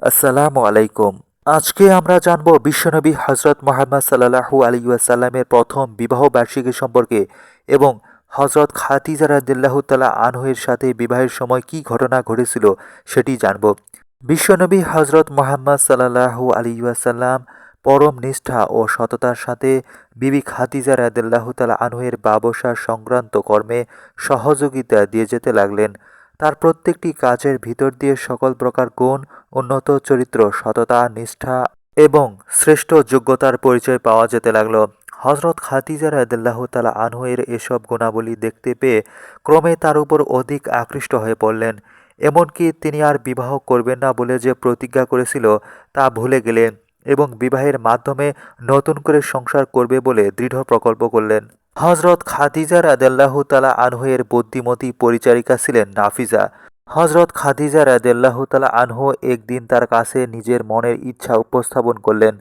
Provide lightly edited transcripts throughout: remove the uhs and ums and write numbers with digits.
আসসালামু আলাইকুম। আজকে আমরা জানব বিশ্বনবী হজরত মোহাম্মদ সাল্লাল্লাহু আলাইহি ওয়াসাল্লামের প্রথম বিবাহ বার্ষিকী সম্পর্কে এবং হজরত খাদিজা রাদিয়াল্লাহু তাআলা আনহু-এর সাথে বিবাহের সময় কী ঘটনা ঘটেছিল সেটি জানব। বিশ্বনবী হজরত মোহাম্মদ সাল্লাল্লাহু আলাইহি ওয়াসাল্লাম পরম নিষ্ঠা ও সততার সাথে বিবি খাদিজা রাদিয়াল্লাহু তাআলা আনহু-এর ব্যবসা সংক্রান্ত কর্মে সহযোগিতা দিয়ে যেতে লাগলেন। তার প্রত্যেকটি কাজের ভিতর দিয়ে সকল প্রকার গুণ, উন্নত চরিত্র, সততা, নিষ্ঠা এবং শ্রেষ্ঠ যোগ্যতার পরিচয় পাওয়া যেতে লাগল। হজরত খাদিজা রাদিয়াল্লাহু তাআলা আনহু-এর এসব গুণাবলী দেখতে পেয়ে ক্রমে তার উপর অধিক আকৃষ্ট হয়ে পড়লেন। এমনকি তিনি আর বিবাহ করবেন না বলে যে প্রতিজ্ঞা করেছিল তা ভুলে গেলেন এবং বিবাহের মাধ্যমে নতুন করে সংসার করবে বলে দৃঢ় প্রকল্প করলেন। হজরত খাদিজা রাদিয়াল্লাহু তাআলা আনহু-এর বুদ্ধিমতী পরিচারিকা ছিলেন নাফিসা। হজরত খাদিজা রাদিয়াল্লাহু তাআলা আনহু একদিন তার কাছে নিজের মনের ইচ্ছা উপস্থাপন করলেন।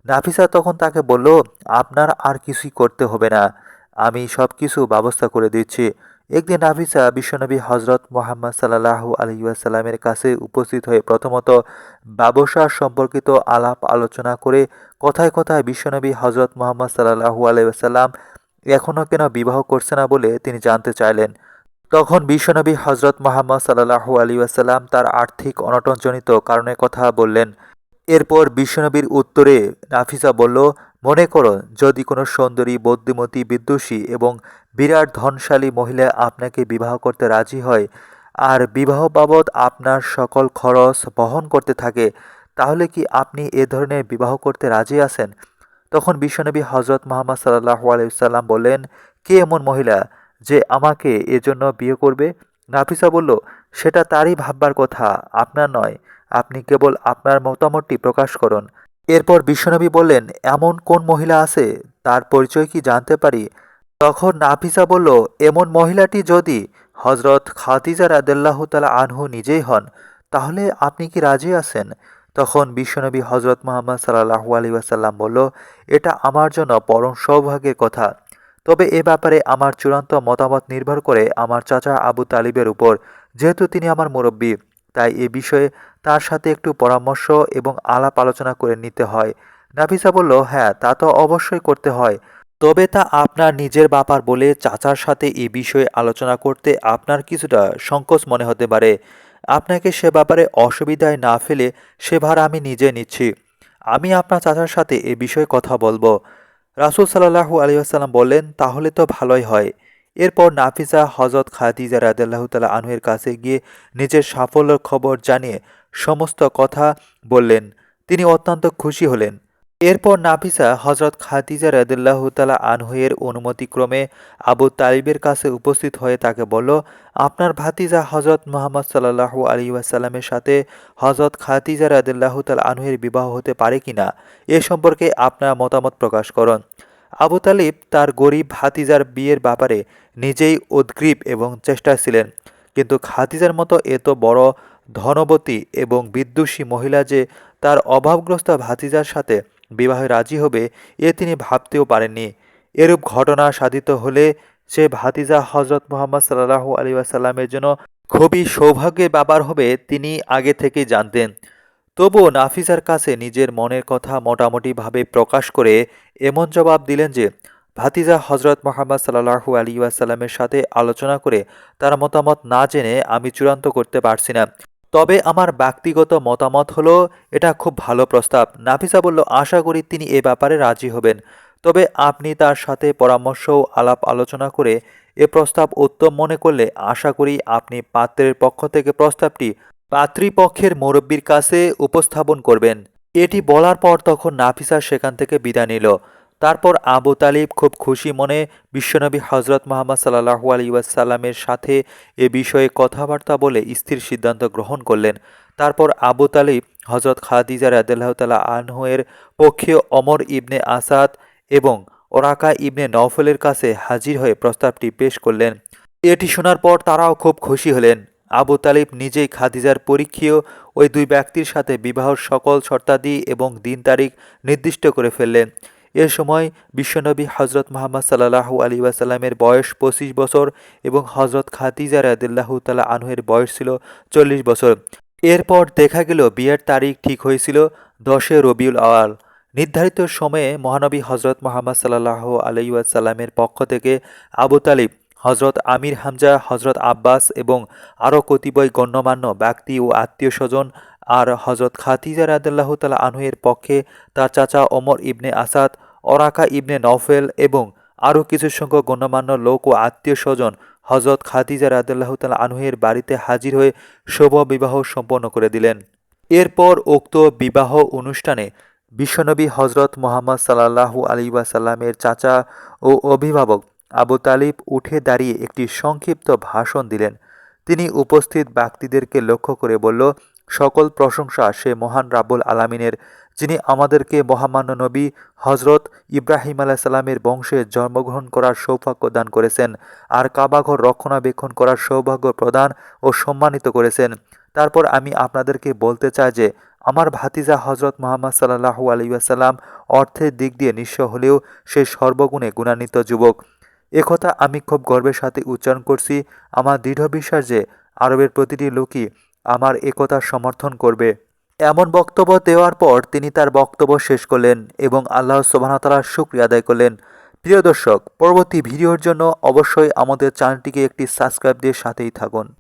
নাফিসা তখন তাকে বলল, আপনার আর কিছুই করতে হবে না, আমি সব কিছু ব্যবস্থা করে দিচ্ছি। একদিন নাফিসা বিশ্বনবী হজরত মুহাম্মদ সাল্লাল্লাহু আলাইহি ওয়াসাল্লামের কাছে উপস্থিত হয়ে প্রথমত ব্যবসা সম্পর্কিত আলাপ আলোচনা করে কথায় কথায় বিশ্বনবী হজরত মুহাম্মদ সাল্লাল্লাহু আলাইহি ওয়াসাল্লাম এখনও কেন বিবাহ করছে না বলে তিনি জানতে চাইলেন। তখন বিশ্বনবী হজরত মুহাম্মদ সাল্লাল্লাহু আলাইহি ওয়াসাল্লাম তার আর্থিক অনটনজনিত কারণের কথা বললেন। এরপর বিশ্বনবীর উত্তরে নাফিসা বলল, মনে করো যদি কোনো সুন্দরী, বুদ্ধিমতী, বিদুষী এবং বিরাট ধনশালী মহিলা আপনাকে বিবাহ করতে রাজি হয় আর বিবাহ বাবদ আপনার সকল খরচ বহন করতে থাকে, তাহলে কি আপনি এ ধরনের বিবাহ করতে রাজি আছেন? তখন বিশ্বনবী হজরত মুহাম্মদ সাল্লাল্লাহু আলাইহি ওয়াসাল্লাম বললেন, কে এমন মহিলা যে আমাকে এজন্য বিয়ে করবে? নাফিসা বলল, সেটা তারই ভাববার কথা, আপনার নয়। আপনি কেবল আপনার মতামতটি প্রকাশ করুন। এরপর বিশ্বনবী বললেন, এমন কোন মহিলা আছে, তার পরিচয় কি জানতে পারি? তখন নাফিসা বলল, এমন মহিলাটি যদি হজরত খাদিজা রাদিয়াল্লাহু তাআলা আনহু নিজেই হন, তাহলে আপনি কি রাজি আছেন? তখন বিশ্বনবী হজরত মুহাম্মদ সাল্লাল্লাহু আলাইহি ওয়াসাল্লাম বলল, এটা আমার জন্য পরম সৌভাগ্যের কথা। তবে এ ব্যাপারে আমার চূড়ান্ত মতামত নির্ভর করে আমার চাচা আবু তালিবের উপর, যেহেতু তিনি আমার মুরব্বী, তাই এ বিষয়ে তার সাথে একটু পরামর্শ এবং আলাপ আলোচনা করে নিতে হয়। নাফিসা বলল, হ্যাঁ, তা তো অবশ্যই করতে হয়। তবে তা আপনার নিজের ব্যাপার বলে চাচার সাথে এ বিষয়ে আলোচনা করতে আপনার কিছুটা সংকোচ মনে হতে পারে। আপনাকে সে ব্যাপারে অসুবিধায় না ফেলে সে ভার আমি নিজে নিচ্ছি। আমি আপনার চাচার সাথে এ বিষয়ে কথা বলবো। রাসূল সাল্লাল্লাহু আলাইহি ওয়াসাল্লাম বললেন, তাহলে তো ভালোই হয়। এরপর নাফিসা হযরত খাদিজা রাদিয়াল্লাহু তাআলা আনহুর কাছে গিয়ে নিজের সাফল্যের খবর জানিয়ে সমস্ত কথা বললেন। তিনি অত্যন্ত খুশি হলেন। এরপর নাফিসা হযরত খাদিজা রাদিয়াল্লাহু তাআলা আনহু-এর অনুমতিক্রমে আবু তালিবের কাছে উপস্থিত হয়ে তাকে বলল, আপনার ভাতিজা হযরত মুহাম্মদ সাল্লাল্লাহু আলাইহি ওয়াসাল্লামের সাথে হযরত খাদিজা রাদিয়াল্লাহু তাআলা আনহু-এর বিবাহ হতে পারে কিনা এ সম্পর্কে আপনার মতামত প্রকাশ করুন। আবু তালিব তার গরিব ভাতিজার বিয়ের ব্যাপারে নিজেই উদগ্রীব এবং চেষ্টায় ছিলেন, কিন্তু খাদিজার মতো এত বড় ধনবতী এবং বিদ্যুষী মহিলা যে তার অভাবগ্রস্ত ভাতিজার সাথে বিবাহে রাজি হবে এ তিনি ভাবতেও পারেননি। এরূপ ঘটনা সাধিত হলে সে ভাতিজা হজরত মুহাম্মদ সাল্লাল্লাহু আলাইহি ওয়াসাল্লামের জন্য খুবই সৌভাগ্যের ব্যাপার হবে তিনি আগে থেকেই জানতেন। তবুও নাফিসার কাছে নিজের মনের কথা মোটামুটিভাবে প্রকাশ করে এমন জবাব দিলেন যে, ভাতিজা হজরত মুহাম্মদ সাল্লাল্লাহু আলাইহি ওয়াসাল্লামের সাথে আলোচনা করে তার মতামত না জেনে আমি চূড়ান্ত করতে পারছি না। তবে আমার ব্যক্তিগত মতামত হলো এটা খুব ভালো প্রস্তাব। নাফিসা বলল, আশা করি তিনি এ ব্যাপারে রাজি হবেন। তবে আপনি তার সাথে পরামর্শ ও আলাপ আলোচনা করে এ প্রস্তাব উত্তম মনে করলে আশা করি আপনি পাত্রের পক্ষ থেকে প্রস্তাবটি পাত্রীপক্ষের মুরব্বির কাছে উপস্থাপন করবেন। এটি বলার পর তখন নাফিসা সেখান থেকে বিদায় নিল। তারপর আবু তালিব খুব খুশি মনে বিশ্বনবী হজরত মুহাম্মদ সাল্লাল্লাহু আলাইহি ওয়াসাল্লামের সাথে এ বিষয়ে কথাবার্তা বলে স্থির সিদ্ধান্ত গ্রহণ করলেন। তারপর আবু তালিব হজরত খাদিজা রাদিয়াল্লাহু তাআলা আনহু-এর পক্ষে ওমর ইবনে আসাদ এবং ওরাকা ইবনে নওফলের কাছে হাজির হয়ে প্রস্তাবটি পেশ করলেন। এটি শোনার পর তারাও খুব খুশি হলেন। আবু তালিব নিজেই খাদিজার পরীক্ষীয় ওই দুই ব্যক্তির সাথে বিবাহর সকল শর্তাদি এবং দিন তারিখ নির্দিষ্ট করে ফেললেন। এ সময় বিশ্বনবী হজরত মুহাম্মদ সাল্লাল্লাহু আলাইহি ওয়াসাল্লামের বয়স 25 বছর এবং হজরত খাদিজা রাদিয়াল্লাহু তাআলা আনহুর বয়স ছিল 40 বছর। এরপর দেখা গেল বিয়ের তারিখ ঠিক হয়েছিল 10 রবিউল আওয়াল। নির্ধারিত সময়ে মহানবী হজরত মুহাম্মদ সাল্লাল্লাহু আলাইহি ওয়াসাল্লামের পক্ষ থেকে আবু তালিব, হজরত আমির হামজা, হজরত আব্বাস এবং আরও কতিপয় গণ্যমান্য ব্যক্তি ও আত্মীয়স্বজন আর হজরত খাদিজা রাদিয়াল্লাহু তাআলা আনহু-এর পক্ষে তার চাচা ওমর ইবনে আসাদ, ওরাকা ইবনে নওফেল এবং আরও কিছু সংখ্যক গণ্যমান্য লোক ও আত্মীয়স্বজন হজরত খাদিজা রাদিয়াল্লাহু তাআলা আনহু-এর বাড়িতে হাজির হয়ে শুভ বিবাহ সম্পন্ন করে দিলেন। এরপর উক্ত বিবাহ অনুষ্ঠানে বিশ্বনবী হজরত মুহাম্মদ সাল্লাল্লাহু আলাইহি ওয়াসাল্লামের চাচা ও অভিভাবক আবু তালিব উঠে দাঁড়িয়ে একটি সংক্ষিপ্ত ভাষণ দিলেন। তিনি উপস্থিত ব্যক্তিদেরকে লক্ষ্য করে বলল, সকল প্রশংসা সে মহান রাব্বুল আলামিনের, যিনি আমাদেরকে মহামান্য নবী হজরত ইব্রাহিম আলাইহিস সালামের বংশে জন্মগ্রহণ করার সৌভাগ্য দান করেছেন আর কাবাঘর রক্ষণাবেক্ষণ করার সৌভাগ্য প্রদান ও সম্মানিত করেছেন। তারপর আমি আপনাদেরকে বলতে চাই যে আমার ভাতিজা হজরত মুহাম্মদ সাল্লাল্লাহু আলাইহি ওয়াসাল্লাম অর্থের দিক দিয়ে নিঃস্ব হলেও সে সর্বগুণে গুণান্বিত যুবক। একথা আমি খুব গর্বের সাথে উচ্চারণ করছি। আমার দৃঢ় বিশ্বাস যে আরবের প্রতিটি লোকই আমার একথা সমর্থন করবে। এমন বক্তব্য দেওয়ার পর তিনি তার বক্তব্য শেষ করলেন এবং আল্লাহ সুবহানাহু ওয়া তাআলার শুকরিয়া আদায় করলেন। প্রিয় দর্শক, পরবর্তী ভিডিওর জন্য অবশ্যই আমাদের চ্যানেলটিকে একটি সাবস্ক্রাইব দিয়ে সাথেই থাকুন।